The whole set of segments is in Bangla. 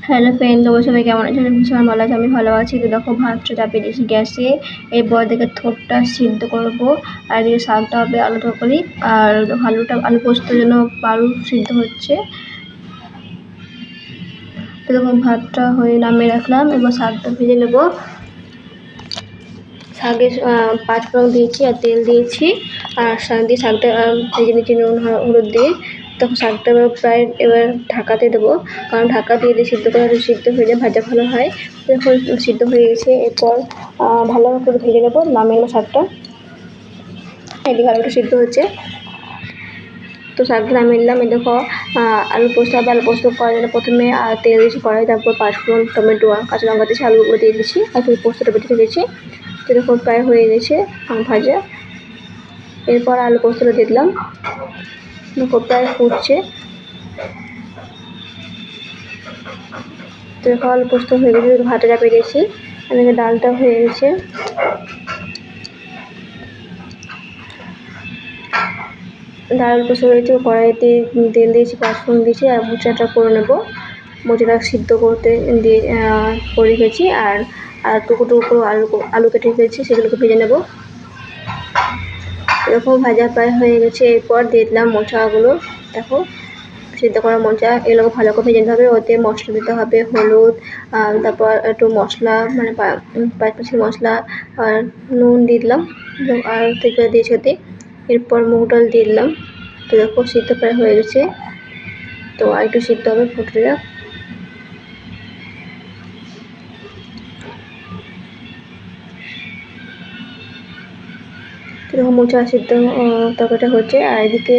হ্যালো ফ্রেন্ড, তোমরা সবাই কেমন আছো? ভীষণ ভালো আছে, আমি ভালো আছি। তো দেখো ভাতটা চাপিয়ে দিয়েছি গ্যাসে। এরপর দেখে থোড়টা সিদ্ধ করবো, আর এদিকে শাকটা হবে আলু তরকারি, আর আলু পোস্তর জন্য আলু সিদ্ধ হচ্ছে। তো দেখো ভাতটা হয়ে নামিয়ে রাখলাম, এবার শাকটা ভেজে নেবো। শাকে 5 ফোড়ন দিয়েছি আর তেল দিয়েছি, আর শাক দিয়ে শাকটা ভেজে নিচ্ছি নুন হলুদ দিয়ে। তখন শাকটা প্রায় এবার ঢাকাতে দেবো, কারণ ঢাকা দিয়ে সিদ্ধ করে সিদ্ধ হয়ে যায়, ভাজা ভালো হয়। দেখো সিদ্ধ হয়ে গেছে, এরপর ভালো করে ভেজে নেবো, নামিয়ে নেবো শাকটা। এদিকে আলুটা সিদ্ধ হচ্ছে, তো শাকটা নামিয়ে নিলাম। এই দেখো আলু পোস্ত হবে, আলু পোস্ত করার জন্য প্রথমে তেল দিয়েছি কড়াই, তারপর 5 ফোড়ন, টমেটো, কাঁচা লঙ্কা দিয়েছি, আলুগুলো দিয়ে দিয়েছি, আর পোস্তটা বেটে রেখেছি। তো দেখো প্রায় হয়ে গেছে ভাজা। এরপর আলু পোস্তটা দিয়ে দিলাম, দেখো প্রায় ফুটছে। তো দেখো আলু পোস্ত হয়ে গেছে, ভাতটা চাপিয়ে দিয়েছি, আর ডালটা হয়ে গেছে। ডাল পোস্ত হয়েছে, কড়াইতে তেল দিয়েছি, 5 ফোড়ন দিয়েছি, আর মোচাটা করে নেবো। মোচাটা সিদ্ধ করতে দিয়ে করে রেখেছি, আর টুকরো টুকরো আলু কেটে রেখেছি, সেগুলোকে ভেজে নেবো। এরকম ভাজা প্রায় হয়ে গেছে, এরপর দিয়ে দিলাম মোচাগুলো। দেখো সিদ্ধ করা মোচা, এগুলোকে ভালো করে ভেজে নিতে হবে। ওতে মশলা দিতে হবে, হলুদ, তারপর একটু মশলা মানে পাঁচমিশালি মশলা, আর নুন দিয়ে দিলাম, আর থেকে দিয়েছি ওতে। এরপর মুগ ডাল দিয়ে দিলাম। তো দেখো সিদ্ধ প্রায় হয়ে গেছে, তো আর একটু সিদ্ধ হবে, ফুটে যাক। এরকম মোচা সিদ্ধ তরকারিটা হচ্ছে, আর এদিকে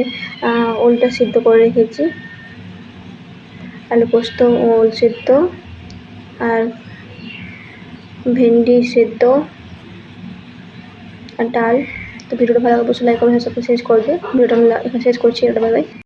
ওলটা সিদ্ধ করে রেখেছি, আলু পোস্ত, ওল সিদ্ধ, আর ভেন্ডি সিদ্ধ, আর ডাল। তো ভিডিওটা ভালো লাগলে অবশ্যই লাইক কমেন্ট সাবস্ক্রাইব শেষ করবে। ভিডিওটা আমি এখানে শেষ করছি, বাই বাই।